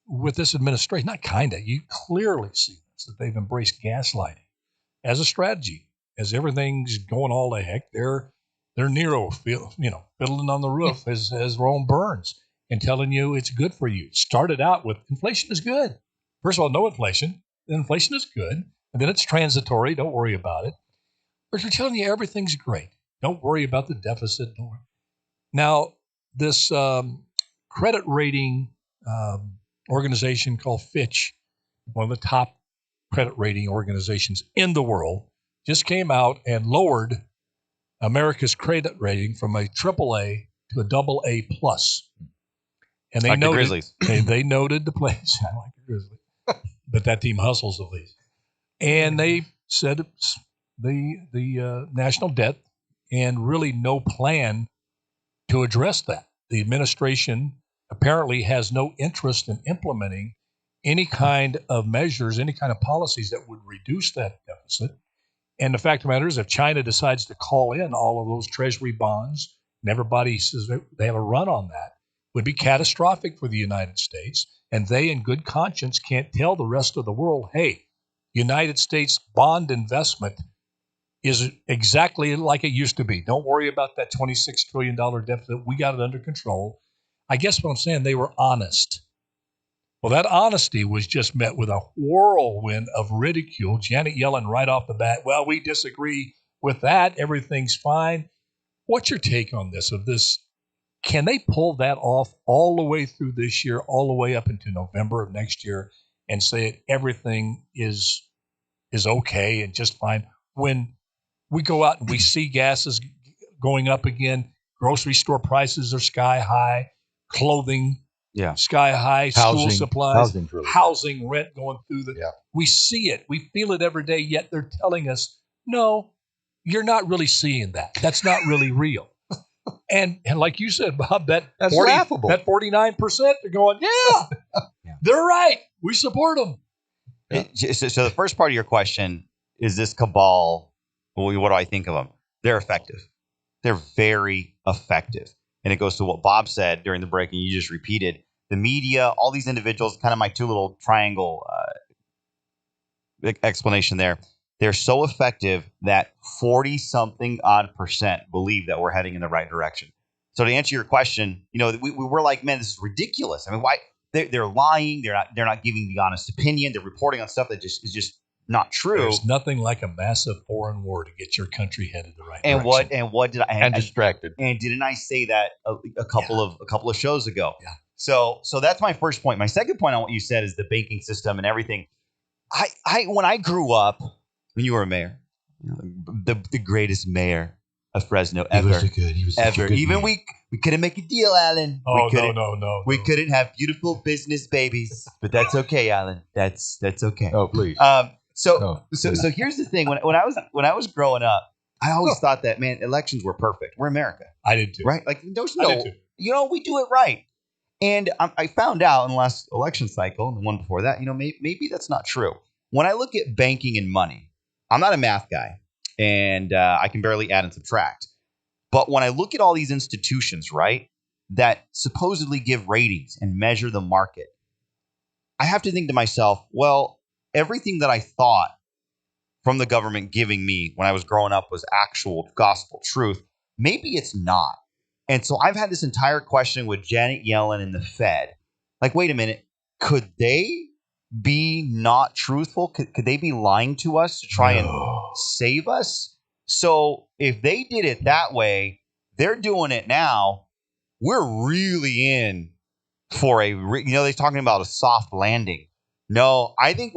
with this administration. Not kind of. You clearly see this, that they've embraced gaslighting as a strategy. As everything's going all to heck, they're Nero, fiddling on the roof as Rome burns and telling you it's good for you. Started out with inflation is good. First of all, no inflation. Then inflation is good. And then it's transitory. Don't worry about it. But they're telling you everything's great. Don't worry about the deficit. Don't worry. Now, this credit rating organization called Fitch, one of the top credit rating organizations in the world, just came out and lowered America's credit rating from a AAA to a AA plus. And they like noted, the Grizzlies. they noted the place. I like the Grizzlies. But that team hustles at least. And they said it's the national debt and really no plan to address that. The administration apparently has no interest in implementing any kind of measures, any kind of policies that would reduce that deficit. And the fact of the matter is, if China decides to call in all of those treasury bonds, and everybody says they have a run on that, would be catastrophic for the United States. And they, in good conscience, can't tell the rest of the world, hey, United States bond investment is exactly like it used to be. Don't worry about that $26 trillion deficit. We got it under control. I guess what I'm saying, they were honest. Well, that honesty was just met with a whirlwind of ridicule. Janet Yellen right off the bat, well, we disagree with that. Everything's fine. What's your take on this, of this? Can they pull that off all the way through this year, all the way up into November of next year, and say that everything is okay and just fine? When we go out and we see gases going up again, grocery store prices are sky high, clothing sky high, school supplies, housing, rent going through the. Yeah. We see it, we feel it every day. Yet they're telling us, no, you're not really seeing that. That's not really real. And like you said, Bob, that's laughable. That 49%, they're going, yeah, they're right. We support them. Yeah. So the first part of your question is this cabal. Well, what do I think of them? They're effective. They're very effective. and it goes to what Bob said during the break, and you just repeated. The media, all these individuals, kind of my two little triangle explanation there. They're so effective that 40-something odd % believe that we're heading in the right direction. So to answer your question, we're like, man, this is ridiculous. I mean, why they're lying? They're not giving the honest opinion. They're reporting on stuff that is just not true. There's nothing like a massive foreign war to get your country headed the right and direction. What did I and distracted? And didn't I say that a couple of shows ago? Yeah. So that's my first point. My second point on what you said is the banking system and everything. When I grew up, when you were a mayor, the greatest mayor of Fresno ever. He was ever. Even mayor. we couldn't make a deal, Alan. Oh, no. We couldn't have beautiful business babies, but that's okay, Alan. That's okay. Oh, please. So here's the thing. When I was growing up, I always thought that, man, elections were perfect. We're America. I did too. Right? Like there's I did too. we do it right. And I found out in the last election cycle and the one before that, maybe that's not true. When I look at banking and money, I'm not a math guy, and I can barely add and subtract. But when I look at all these institutions, right, that supposedly give ratings and measure the market, I have to think to myself, well, everything that I thought from the government giving me when I was growing up was actual gospel truth. Maybe it's not. And so I've had this entire question with Janet Yellen and the Fed. Like, wait a minute, could they be not truthful? Could they be lying to us to try and save us? So if they did it that way, they're doing it now. We're really in for they're talking about a soft landing. No, I think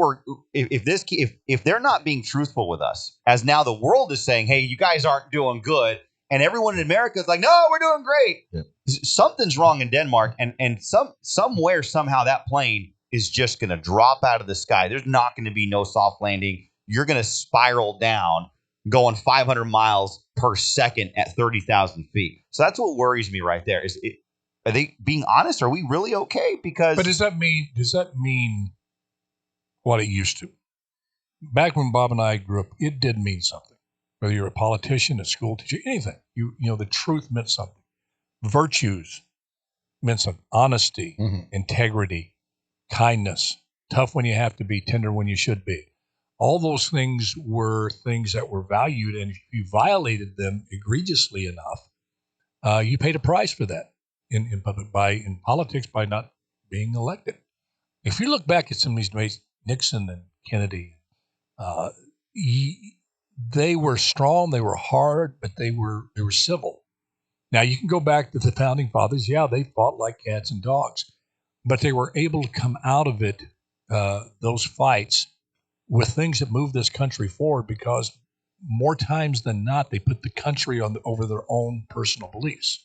if they're not being truthful with us, as now the world is saying, hey, you guys aren't doing good. And everyone in America is like, no, we're doing great. Yeah. Something's wrong in Denmark. And somewhere, somehow that plane is just going to drop out of the sky. There's not going to be no soft landing. You're going to spiral down going 500 miles per second at 30,000 feet. So that's what worries me right there. Are they being honest? Are we really okay? But does that mean what it used to? Back when Bob and I grew up, it did mean something. Whether you're a politician, a school teacher, anything, the truth meant something. Virtues meant something. Honesty, integrity, kindness, tough when you have to be, tender when you should be. All those things were things that were valued, and if you violated them egregiously enough, you paid a price for that in politics by not being elected. If you look back at some of these debates, Nixon and Kennedy, they were strong, they were hard, but they were civil. Now, you can go back to the Founding Fathers. Yeah, they fought like cats and dogs, but they were able to come out of it, those fights, with things that moved this country forward, because more times than not, they put the country over their own personal beliefs,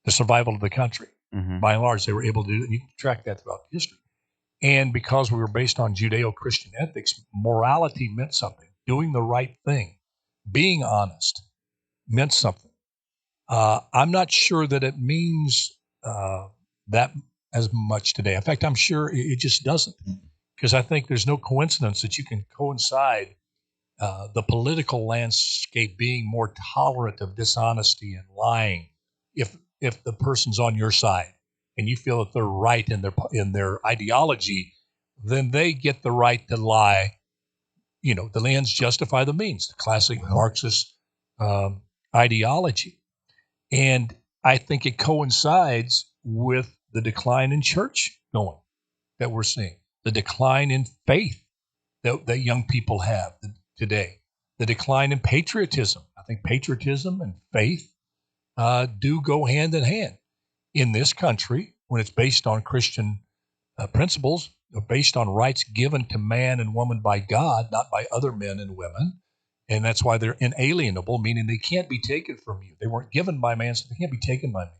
the survival of the country. Mm-hmm. By and large, they were able to do it. You can track that throughout history. And because we were based on Judeo-Christian ethics, morality meant something. Doing the right thing, being honest, meant something. I'm not sure that it means that as much today. In fact, I'm sure it just doesn't, because I think there's no coincidence that you can coincide the political landscape being more tolerant of dishonesty and lying if the person's on your side and you feel that they're right in their ideology, then they get the right to lie. The ends justify the means, the classic Marxist ideology. And I think it coincides with the decline in church going that we're seeing, the decline in faith that young people have today, the decline in patriotism. I think patriotism and faith do go hand in hand in this country when it's based on Christian principles, based on rights given to man and woman by God, not by other men and women. And that's why they're inalienable, meaning they can't be taken from you. They weren't given by man, so they can't be taken by man.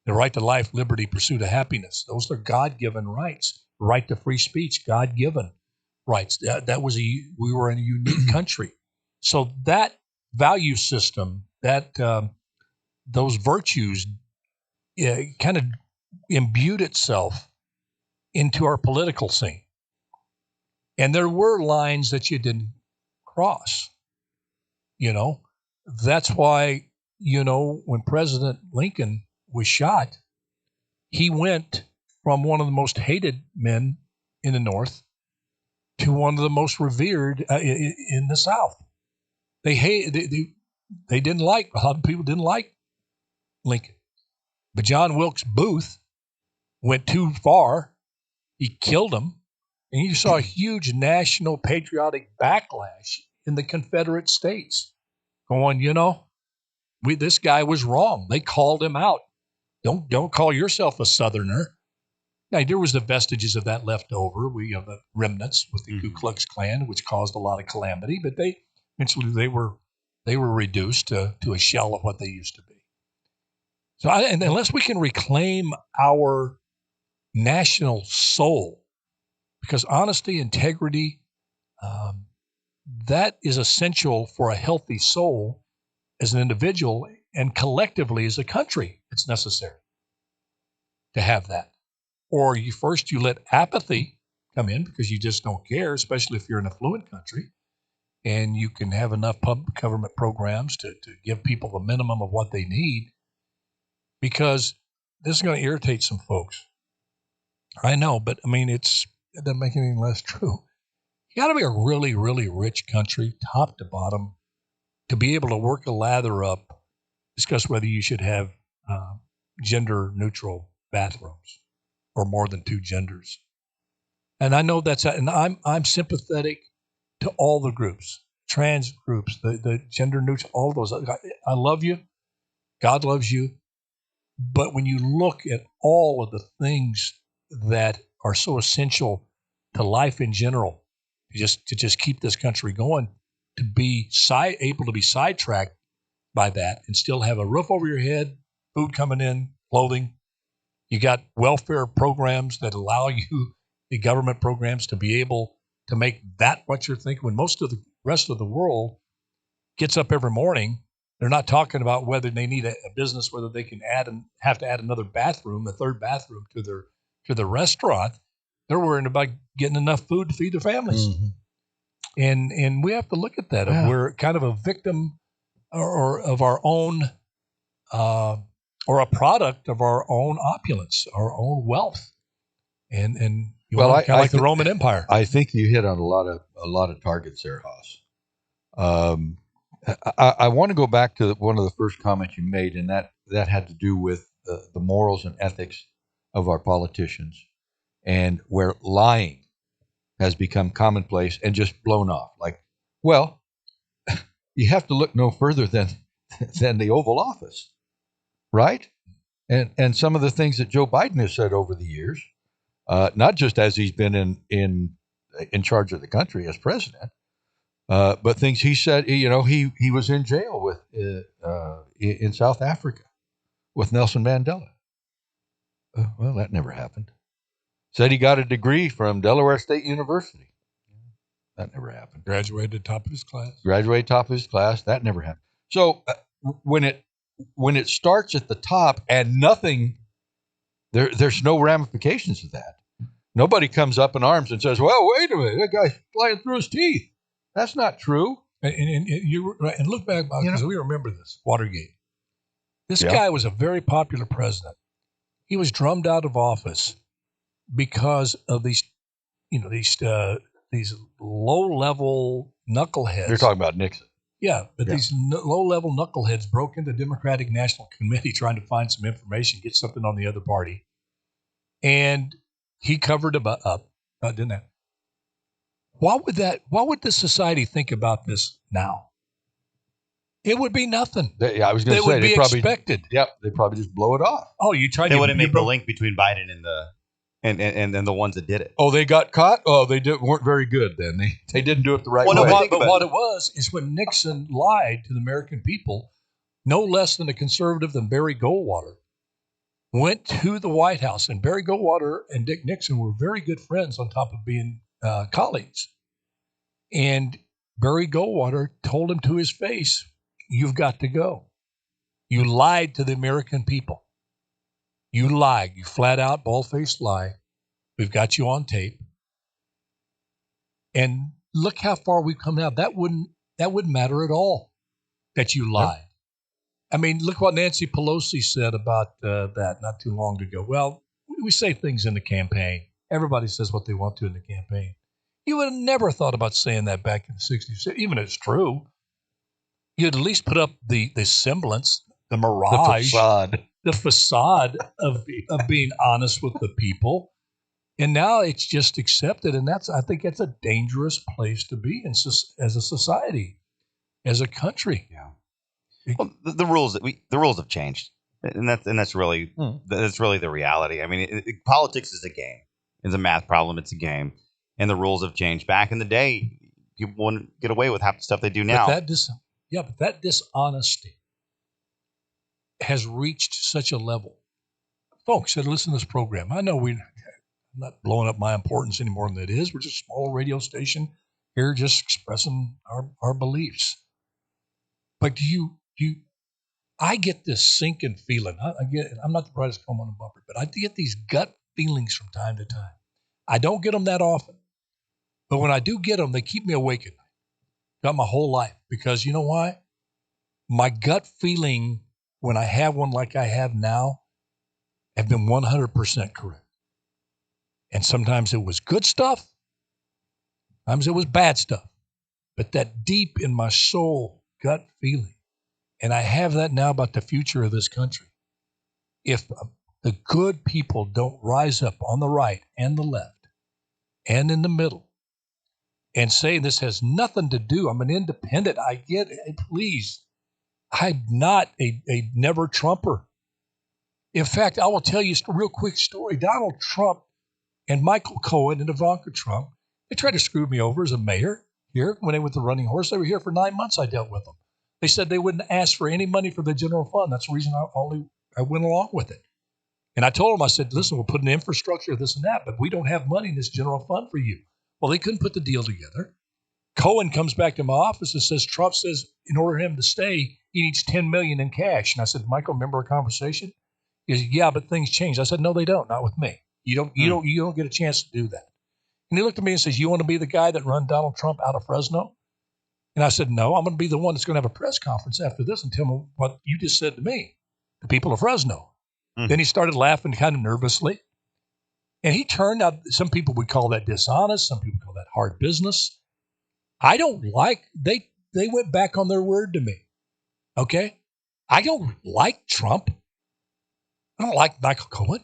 The right to life, liberty, pursuit of happiness, those are God-given rights. The right to free speech, God-given rights. We were in a unique country. So that value system, those virtues kind of imbued itself into our political scene. And there were lines that you didn't cross. That's why, when President Lincoln was shot, he went from one of the most hated men in the North to one of the most revered in the South. They didn't like, a lot of people didn't like Lincoln. But John Wilkes Booth went too far. He killed him. And you saw a huge national patriotic backlash in the Confederate States going, this guy was wrong. They called him out. Don't call yourself a Southerner. Now, there was the vestiges of that left over. We have the remnants with the Ku Klux Klan, which caused a lot of calamity, but eventually they were reduced to a shell of what they used to be. So and unless we can reclaim our national soul, because honesty, integrity, that is essential for a healthy soul as an individual and collectively as a country. It's necessary to have that. Or you let apathy come in because you just don't care, especially if you're an affluent country, and you can have enough public government programs to give people the minimum of what they need, because this is going to irritate some folks. I know, but it doesn't make it any less true. You got to be a really, really rich country, top to bottom, to be able to work a lather up, discuss whether you should have gender-neutral bathrooms or more than two genders. And I know and I'm sympathetic to all the groups, trans groups, the gender-neutral, all those. I love you. God loves you. But when you look at all of the things that are so essential to life in general, to just keep this country going, to be able to be sidetracked by that and still have a roof over your head, food coming in, clothing. You got welfare programs that allow you, the government programs, to be able to make that what you're thinking. When most of the rest of the world gets up every morning, they're not talking about whether they need a business, whether they can have to add another bathroom, a third bathroom to their restaurant. They're worrying about getting enough food to feed their families. Mm-hmm. And we have to look at that. Yeah. We're kind of a victim or of our own, or a product of our own opulence, our own wealth, and like the Roman Empire. I think you hit on a lot of targets there, Haas. I want to go back to one of the first comments you made, and that had to do with the morals and ethics of our politicians, and where lying has become commonplace and just blown off. Like, well, you have to look no further than the Oval Office, right? And some of the things that Joe Biden has said over the years, not just as he's been in charge of the country as president, but things he said. He was in jail with in South Africa with Nelson Mandela. Well, that never happened. Said he got a degree from Delaware State University. That never happened. Graduated top of his class. That never happened. So when it starts at the top and nothing, there's no ramifications of that. Nobody comes up in arms and says, "Well, wait a minute, that guy's flying through his teeth." That's not true. And look back, because we remember this Watergate. This guy was a very popular president. He was drummed out of office because of these low-level knuckleheads. You're talking about Nixon. Yeah, but these low-level knuckleheads broke into the Democratic National Committee trying to find some information, get something on the other party. And he covered up, didn't that? What would this society think about this now? It would be nothing. I was going to say would be expected. Yep, they probably just blow it off. Oh, you tried. They wouldn't make the link between Biden and the ones that did it. Oh, they got caught. Oh, weren't very good then. They didn't do it the right way. But what it was is when Nixon lied to the American people, no less than a conservative than Barry Goldwater went to the White House, and Barry Goldwater and Dick Nixon were very good friends on top of being colleagues. And Barry Goldwater told him to his face, "You've got to go. You lied to the American people. You lied. You flat out, bald-faced lie. We've got you on tape." And look how far we've come now. That wouldn't matter at all that you lied. I mean, look what Nancy Pelosi said about that not too long ago. Well, we say things in the campaign. Everybody says what they want to in the campaign. You would have never thought about saying that back in the 60s. Even if it's true, you'd at least put up the semblance, the mirage, the facade of being honest with the people. And now it's just accepted, and I think that's a dangerous place to be as a society, as a country. Yeah. Well, the rules have changed, and that's really the reality. I mean, politics is a game. It's a math problem. It's a game, and the rules have changed. Back in the day, people wouldn't get away with half the stuff they do now. But that dishonesty has reached such a level. Folks that listen to this program, I know I'm not blowing up my importance any more than it is. We're just a small radio station here, just expressing our beliefs. But I get this sinking feeling. I'm not the brightest comb on the bumper, but I get these gut feelings from time to time. I don't get them that often, but when I do get them, they keep me awake at night. Got my whole life, because you know why? My gut feeling when I have one like I have now have been 100% correct. And sometimes it was good stuff, sometimes it was bad stuff, but that deep in my soul gut feeling. And I have that now about the future of this country. If the good people don't rise up on the right and the left and in the middle and say this has nothing to do, I'm an independent, I get it, please. I'm not a never Trumper. In fact, I will tell you a real quick story. Donald Trump and Michael Cohen and Ivanka Trump, they tried to screw me over as a mayor here when they went to the running horse. They were here for 9 months. I dealt with them. They said they wouldn't ask for any money for the general fund. That's the reason I went along with it. And I told them, I said, listen, we'll put in infrastructure, this and that, but we don't have money in this general fund for you. Well, they couldn't put the deal together. Cohen comes back to my office and says, Trump says in order for him to stay, he needs $10 million in cash. And I said, Michael, remember our conversation? He said, yeah, but things change. I said, no, they don't. Not with me. You don't get a chance to do that. And he looked at me and says, you want to be the guy that run Donald Trump out of Fresno? And I said, no, I'm going to be the one that's going to have a press conference after this and tell them what you just said to me, the people of Fresno. Then he started laughing kind of nervously. And he turned out, some people would call that dishonest. Some people call that hard business. I don't like, they went back on their word to me. Okay? I don't like Trump. I don't like Michael Cohen.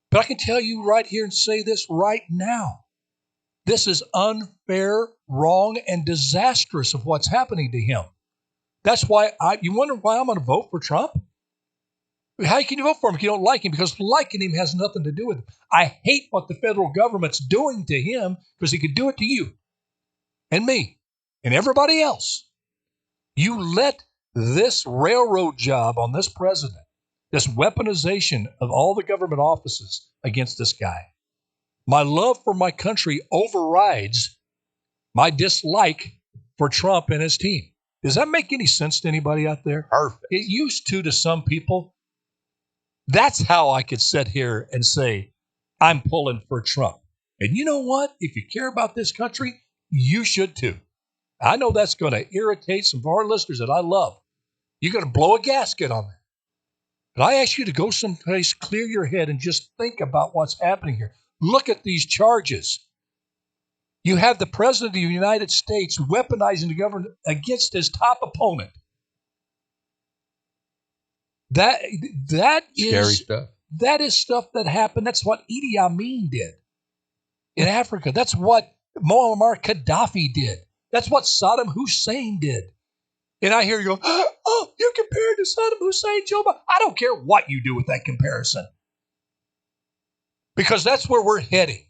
But I can tell you right here and say this right now. This is unfair, wrong, and disastrous of what's happening to him. That's why you wonder why I'm going to vote for Trump? How can you vote for him if you don't like him? Because liking him has nothing to do with it. I hate what the federal government's doing to him because he could do it to you and me and everybody else. You let this railroad job on this president, this weaponization of all the government offices against this guy. My love for my country overrides my dislike for Trump and his team. Does that make any sense to anybody out there? Perfect. It used to some people. That's how I could sit here and say, I'm pulling for Trump. And you know what? If you care about this country, you should too. I know that's going to irritate some of our listeners that I love. You're going to blow a gasket on that. But I ask you to go someplace, clear your head, and just think about what's happening here. Look at these charges. You have the President of the United States weaponizing the government against his top opponent. That is scary stuff. That is stuff that happened. That's what Idi Amin did in Africa. That's what Muammar Gaddafi did. That's what Saddam Hussein did. And I hear you go, oh, you compared to Saddam Hussein, Joe Biden. I don't care what you do with that comparison. Because that's where we're heading.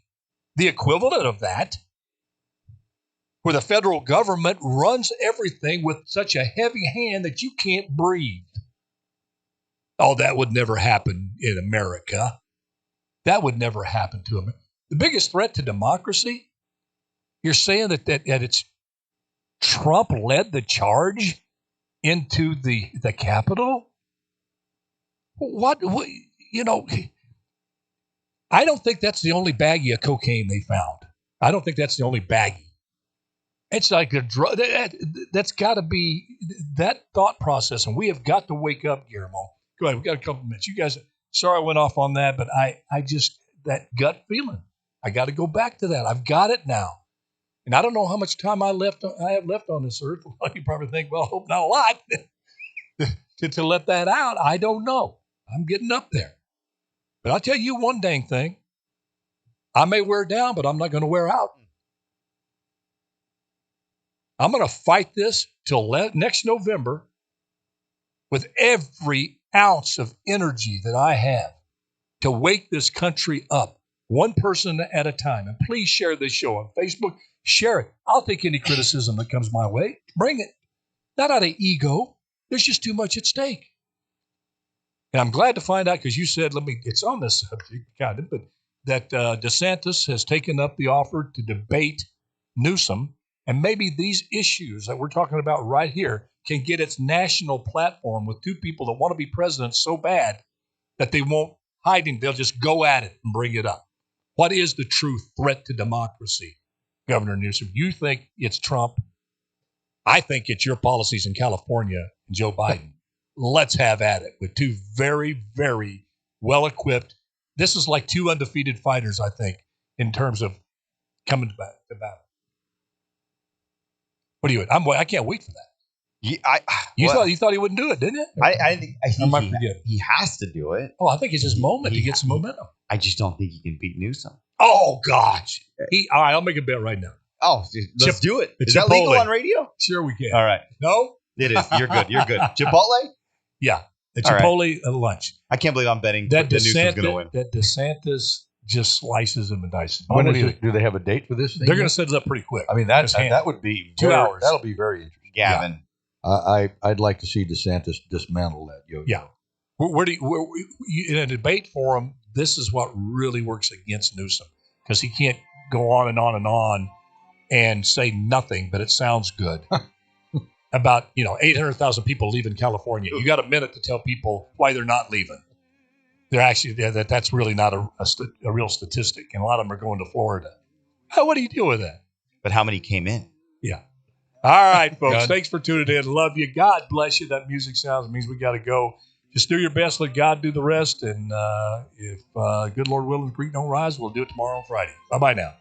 The equivalent of that, where the federal government runs everything with such a heavy hand that you can't breathe. Oh, that would never happen in America. That would never happen to America. The biggest threat to democracy, you're saying that it's Trump led the charge into the Capitol? What, you know, I don't think that's the only baggie of cocaine they found. I don't think that's the only baggie. It's like a drug. That's got to be that thought process, and we have got to wake up, Guillermo. Go ahead. We've got a couple minutes. You guys, sorry I went off on that, but I just, that gut feeling. I got to go back to that. I've got it now. And I don't know how much time I have left on this earth. You probably think, well, I hope not a lot to let that out. I don't know. I'm getting up there. But I'll tell you one dang thing. I may wear down, but I'm not going to wear out. I'm going to fight this till next November with every ounce of energy that I have to wake this country up, one person at a time. And please share this show on Facebook. Share it. I'll take any criticism that comes my way. Bring it. Not out of ego. There's just too much at stake. And I'm glad to find out, because you said, it's on this subject, kind of, but that DeSantis has taken up the offer to debate Newsom. And maybe these issues that we're talking about right here can get its national platform with two people that want to be president so bad that they won't hide him. They'll just go at it and bring it up. What is the true threat to democracy, Governor Newsom? You think it's Trump? I think it's your policies in California and Joe Biden. Let's have at it with two very, very well-equipped. This is like two undefeated fighters, I think, in terms of coming to battle. What do you? I can't wait for that. You thought he wouldn't do it, didn't you? I think he has to do it. Oh, I think it's his moment to get some momentum. I just don't think he can beat Newsom. Oh gosh! All right, I'll make a bet right now. Oh, let's do it. Is that legal on radio? Sure, we can. All right. No, it is. You're good. You're good. Chipotle? Yeah, the Chipotle lunch. I can't believe I'm betting that Newsom's going to win. That DeSantis just slices him and dices. Do they have a date for this thing? They're going to set it up pretty quick. I mean, that would be 2 hours. That'll be very interesting. Gavin. Yeah. I'd like to see DeSantis dismantle that yo-yo. Yeah. In a debate forum, this is what really works against Newsom, because he can't go on and on and on and say nothing, but it sounds good. About 800,000 people leaving California. You got a minute to tell people why they're not leaving. They're actually that's really not a real statistic, and a lot of them are going to Florida. What do you do with that? But how many came in? Yeah. All right, folks. Thanks for tuning in. Love you. God bless you. That music sounds means we got to go. Just do your best. Let God do the rest. And if good Lord willing, the creek don't rise, we'll do it tomorrow on Friday. Bye bye now.